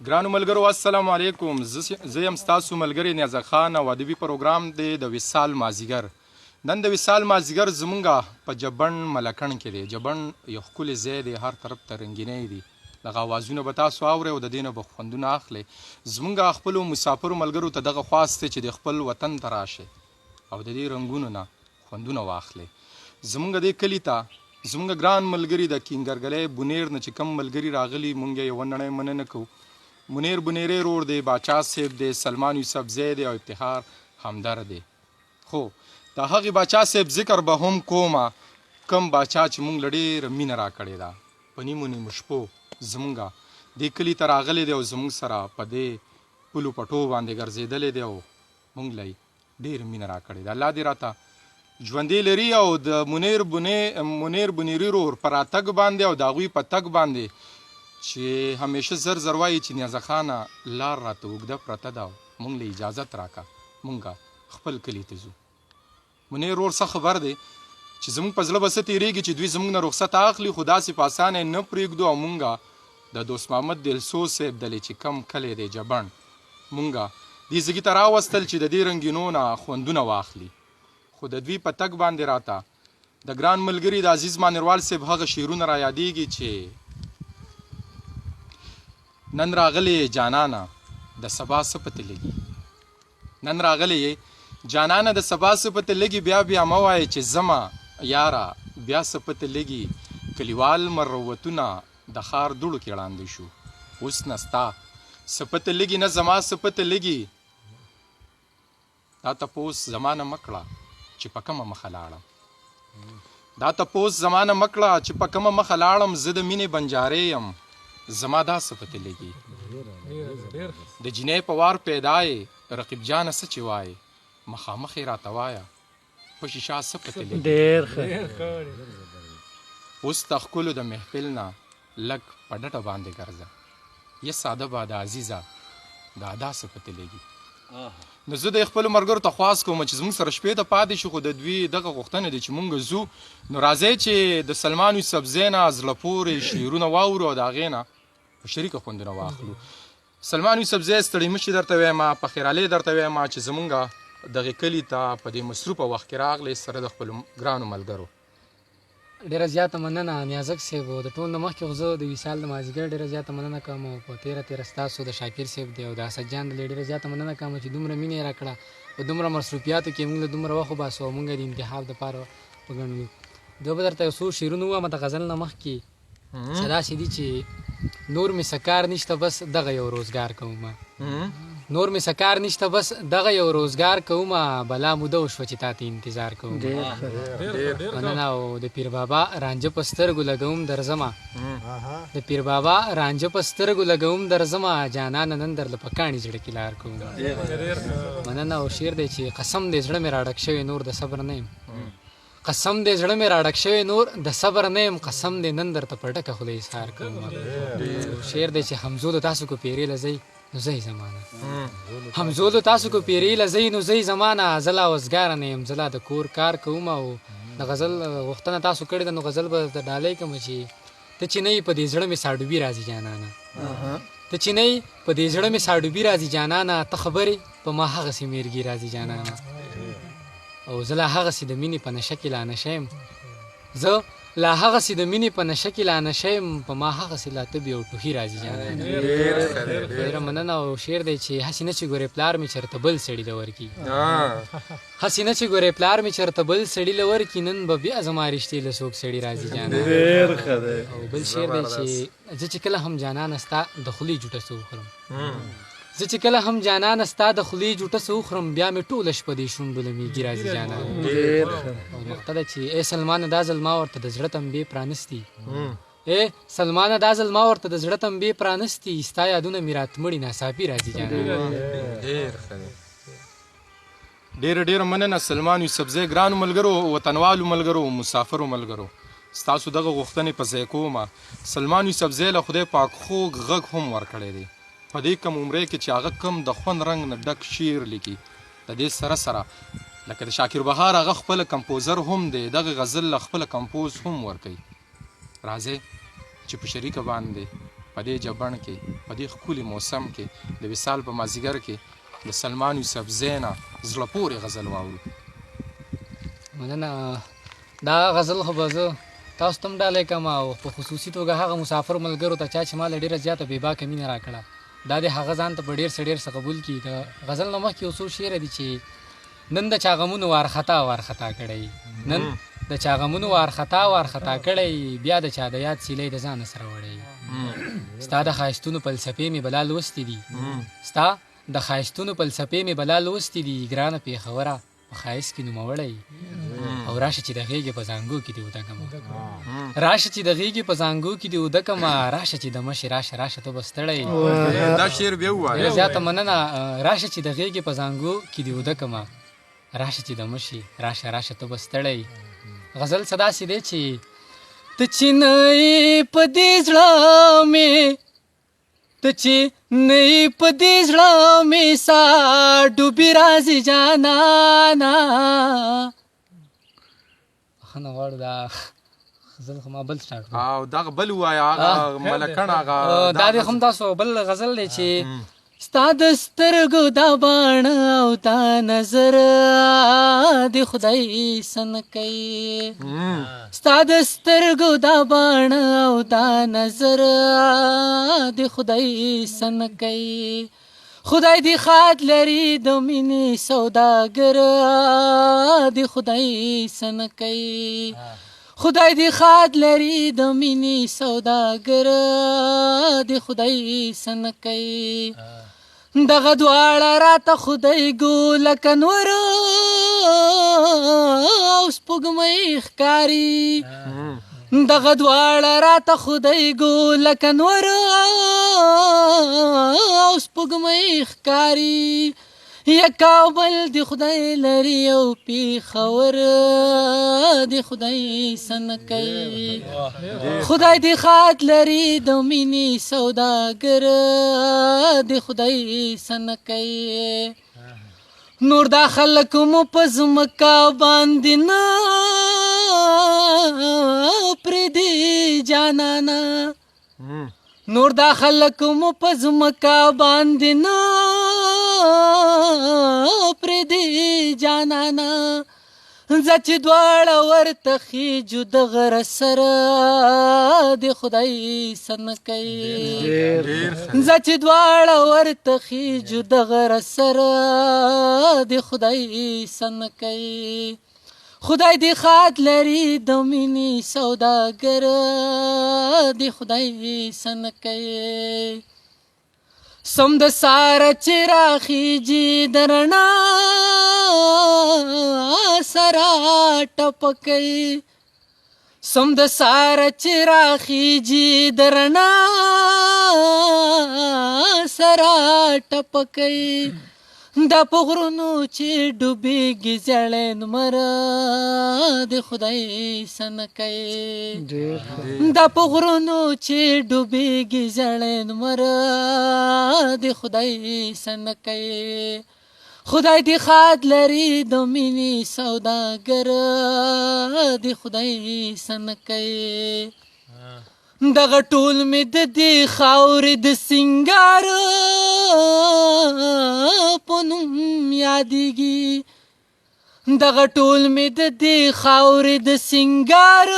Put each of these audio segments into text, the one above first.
ګرانو ملګرو السلام علیکم. زه یم ستاسو ملګری نیازه خان او ادبي پروګرام دی د وصال مازدیګر. نن د وصال مازدیګر زمونږ په جبن ملکن کې دی. جبن یو ښکلی ځای دی، هر طرف ته رنګینۍ دي. دغه اوازونه به تاسو اورئ او د دې نه به خوندونه اخلئ. زمونږ خپلو مسافرو ملګرو ته دغه خواست دی چې د خپل وطن ته راشئ او د دې رنګونو نه خوندونه واخلئ. زمونږ دې کلي ته زمونږ ګران ملګري د کینګرګلۍ بونیر نه چې کوم ملګري راغلي، مونږ یې یوه نړۍ مننه کوو. منیر بنیری رور دی، باچا صاحب دی، سلمان یوسف زی دی او افتخار همدر دی. خو د هغې باچا صاحب ذکر به هم کومه، کم باچا چې مونږ له ډېره مینه راکړې ده. په نیمو نیمو شپو زمونږ دې کلي ته راغلی دی او زمونږ سره په دې پلو پټو باندې ګرځېدلی دی او مونږ له یې ډېره مینه راکړې ده. الله دې راته ژوندی لري او د منیر بنیری رور په راتګ باندې او د هغوی په تګ باندې چې همیشه زر زر وایي چې نیازه خانه لار راته اوږده پرته ده او مونږ له اجازت راکه مونږ خپل کلي ته ځو. منیر ورور څه خبر دی چې زموږ په زړه به څه تېرېږي چې دوی زموږ نه رخصت اخلي، خو داسې په اسانه یې نه پرېږدو او مونږ د دوست محمد دلسو صاحب دلې چې کم کلی دی جبن، مونږ دې ځګي ته راوستل چې د دې رنګینو نه خوندونه واخلي. خو د دوی په تګ باندې راته د ګران ملګري د عزیز مانیروال صاحب هغه شعرونه را یادېږي چې نن راغلی جانانه د سبا څه پته لګي. نن راغلی جانانه د سبا څه پته لګي، بیا بیا مه وایې چې زما یاره بیا څه پته لګي. کلیوال مروتونه د ښار دوړو کې ړانده شو، اوس نه ستا څه پته لګي نه زما څه پته لګي. دا تپوس زما نه مه کړه چې په کومه مخه لاړم، دا تپوس زما نه مه کړه چې په کومه مخه لاړم. زه د مینې بنجارې یم، زما دا څه پته لګي. د جینۍ په وار پیدا یې رقیب جانه څه چې وایې، مخامخ یې راته وایه په شیشه څه پته لګي. اوس د ښکلو د محفل نه لږ په ډډه باندې ګرځه، یه ساده باده عزیزه دا څه پته لګي. نو زه د خپلو ملګرو ته خواست کوم چې زموږ سره شپې ته پاتې شو، خو د دوی دغه غوښتنه دی چې مونږ ځو. نو راځئ چې د سلمان یوسف زی نه زړه پورې شعرونه واورو او د هغې نه په شریکه خوندونه واخلو. سلمان یوسف زی ستړي مشي درته وایم، په خیرالۍ درته وایم چې زمونږ دغې کلي ته په دې مصروفه وخت کې راغلی سره د خپلو ګرانو ملګرو. ډېره زیاته مننه نیازک صاحب. د ټول نه مخکې خو زه د وصال د مازدیګر ډېره زیاته مننه کوم او په تېره ستاسو د شاکر صاحب دی او د اسد جان دلې ډېره زیاته مننه کوم چې دومره مینه یې راکړه په دومره مصروفیاتو کې موږ له دومره وخت وباسو او موږ د انتخاب دپاره وګڼلو. زه به درته یو څو شعرونه ووایم د غزل نه مخکې چې داسې دي چې نور مې سکار نشته بس دغه یو روزګار کومه، نور مې سکار نشته بس دغه یو روزګار کومه، بلا موده وشوه چې تا ته انتظار کوم. مننه. او د پیر بابا رانجه په سترګو لګوم درځمه، د پیر بابا رانجه په سترګو لګوم درځمه، جانانه نن درله په کاڼي زړه کې لار کوم. مننه. او شعر دی چې قسم دې زړه مې راډک شوی نور د صبر نه یم، قسم دې زړه مې راډک شوی نور د صبر نه یم، قسم دې نن درته په ډکه خوله اظهار کوم. شعر دی چې همزولو تاسو کو پیرې لځئ نو زه زمانه، همزولو تاسو کو پیرې لځئ نو زه زمانه، زه لا وزګاره نه یم، زه لا د کور کار کوم. او د غزل غوښتنه تاسو کړې ده نو غزل به د ډالۍ کوم چې ته چې نه یې په دې زړه مې ساډوبي راځي جانانه، ته چې نه یې په دې زړه مې ساډوبي راځي جانانه، ته خبرې په ما هغسې میرګي راځي جانانه. او زه لا هغسې د مینې په نشه کې لا نشه یم، زه لا هغسې د مینې په نشه کې لا نشه یم، په ما هغسې لا تبې او ټوخي راځي جانانه. ډېره مننه. او شعر دی چې هسې نه چې ګورې پلار مې چېرته بل سړي له ورکي، هسې نه چې ګورې پلار مې چېرته بل سړي له ورکي، نن به بیا زما رښتې له څوک سړي راځي جانانه. او بل شعر دی چې زه چې کله هم جانانه ستا د خولې جوټه څه وخورم، زه چې کله هم جانانه ستا د خولې جوټه څه وخورم، بیا مې ټوله شپه دې شونډو له میږي راځي جانانه. او نقطه ده چې ای سلمانه دا ځل ما ورته د زړه تمبې پرانستي، ای سلمانه دا ځل ما ورته د زړه تمبې پرانستي، ستا یادونه مې راتمړي ناڅاپي راځي جانانه. ډېره مننه سلمان یوسف زی. ګرانو ملګرو، وطنوالو ملګرو، مسافرو ملګرو، ستاسو دغه غوښتنې په ځای کومه. سلمان یوسف زی له خدای پاک خوږ غږ هم ورکړی دی په دې کم عمرۍ کې چې هغه کم د خوند رنګ نه ډک شعر لیکي. د دې سره لکه د شاکر بهار هغه خپله کمپوزر هم دی، دغه غزل له خپله کمپوز هم ورکوي. راځئ چې په شریکه باندې په دې جبڼ کې په دې ښکلي موسم کې د وصال په مازدیګر کې د سلمان یوسفزۍ نه زړه پورې غزل واورو. مننه. دا غزل خو به زه تاسو ته هم ډالۍ کړم او په خصوصي توګه هغه مسافر ملګرو ته چا چې ما له ډېره زیاته بېباکه مینه راکړه، دا د هغه ځان ته په ډېر څه ډېر څه قبول کړي. د غزل نه مخکې یو څو شعره دي چې نن د چا غمونو وارخطا وارخطا کړی، نن د چا غمونو وارخطا وارخطا کړی، بیا د چا د یاد سیلۍ د ځانه سره وړی. ستا د ښایستونو فلسفې مې بلا لوستې دي، ستا د ښایستونو فلسفې مې بلا لوستې دي، ګرانه پېښوره په ښایست کې نوموړی. او راشه چې د غېږې په زانګو کې دې اوده کړمه، راشه چې د غېږې په زانګو کې دې اوده کړمه، راشه چې د مشې راشه راشه ته به ستړی. دا شعر بیا ووایه. ډېره زیاته مننه. راشه چې د غېږې په زانګو کې دې اوده کړمه، راشه چې د مشې راشه راشه ته به ستړی. غزل څه داسې دی چې ته چې نه یې په دې زړه مې، ته چې نه یې په دې زړه مې سا ډوبې راځي جانانه. بخښنه غواړو دا غزل خو ما بل سټارټ کړو او دغه بل ووایه هغه ملکڼ هغه دا دې هم تاسو بل غزل دی چې ستا د سترګو دا باڼه او دا نظر د خدای سن کوي، ستا د سترګو دا باڼه او دا نظر د خدای سن کوي. خدای دې خاد لري د مینې سوداګر د خدای سن کوي، خدای دې خاد لري د مینې سوداګر د خدای سن کوي. دغه دواړه راته خدای ګو لکه نور او سپوږمۍ ښکاري، دغه دواړه راته خدای ګو لکه نور او سپوږمۍ ښکاري. یکا بل د خدای لري او پېښور د خدای سن کوي، خدای دې خاد لري د مینې سوداګر د خدای سن کوي. نور دا خلک مو په ځمکه باندې نه پرېږدي جانانه، نور دا خلک مو په ځمکه باندې نه پرېږدي جانانه. ځه چې دواړه ورته خېجو د غره سره د خدای سن کوي، ځه چې دواړه ورته خېجو د غره سره د خدای سن کوي. خدای دې خاد لري د مینې سوداګر د خدای سن کوي. سم د ساره چې راخېجي د رڼا سره ټپکوي، سم د ساره چې راخېجي د رڼا سره ټپکوي. دا په غرونو چې ډوبېږي زړی لمر د خدای سن کوي، دا په غرونو چې ډوبېږي زړی لمر د خدای سن کوي. خدای دې خاد لري د مینې سوداګر د خدای سن کوي. دغه ټول مې د دې خاورې د سینګار په نوم یادېږي، دغه ټول مې د دې خاورې د سینګار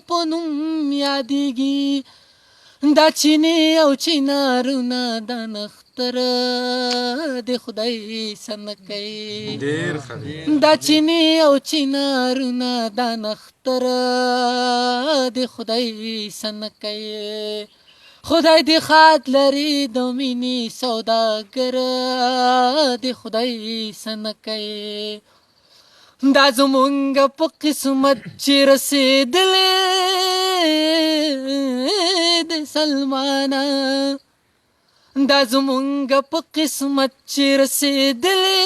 په نوم یادېږي. دا چینې او چینارونه دا نختر د خدای سن کوي، دا چینې او چینارونه دا نختر د خدای سن کوي. خدای دې خاد لري د مینې سوداګر د خدای سن کوي. دا زمونږ په قسمت چې رسېدلې د سلمانه، دا زمونږ په قسمت چې رسېدلې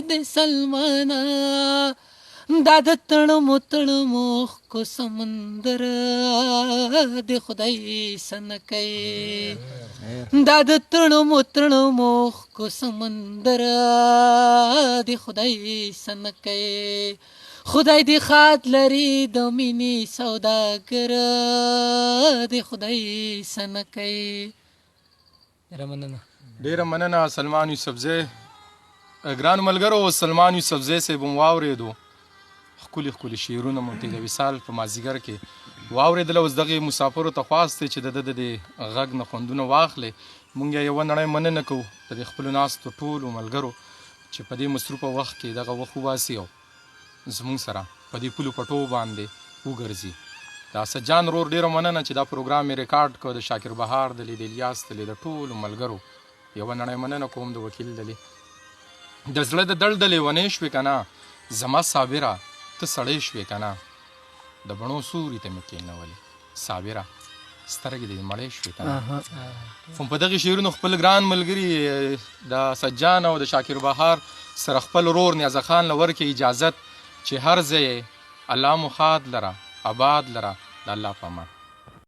د سلمانه. دا د تړمو تړمو ښکو سمندر د خدای سن کوي، دا د تړمو تړمو ښکو سمندر د خدای سن کوي. خدای دې خات لري د مینې سوداګر د خدای سنه کوي. ډېره مننه. ډیره مننه سلمان یوسفزی. ګرانو ملګرو، سلمان یوسفزی صاحب هم واورېدو، ښکلي ښکلي شعرونه مو د وصال په مازدیګر کې واورېدل. اوس دغې مسافرو ته خواست دی چې د ده د غږ نه خوندونه واخلې. مونږ یې یوه نړۍ مننه کوو د دې خپلو ناستو ټولو ملګرو چې په دې مصروفه وخت کې دغه وخت وباسي او زمونږ سره په دې پولو پټو باندې وګرځي. د اسد جان رور ډېره مننه چې دا پروګرام یې ریکارډ کړ. د شاکر بهار دلې، د الیاس دلې، د ټولو ملګرو یوه نړۍ مننه کوم. د وکیل دلې د زړه د دلدلې ونې شوې که نه، زما صابره ته سړی شوې که نه، د بڼو سوري ته مې کښېنولې صابره سترګې دې مړې شوې که نه. خو په دغې شعرونو خپل ګران ملګري د اسد جان او د شاکر بهار سره خپل ورور نیازه خان له ورکې اجازت چې هر ځای الله مو ښاد لره، آباد لره. د الله په امان.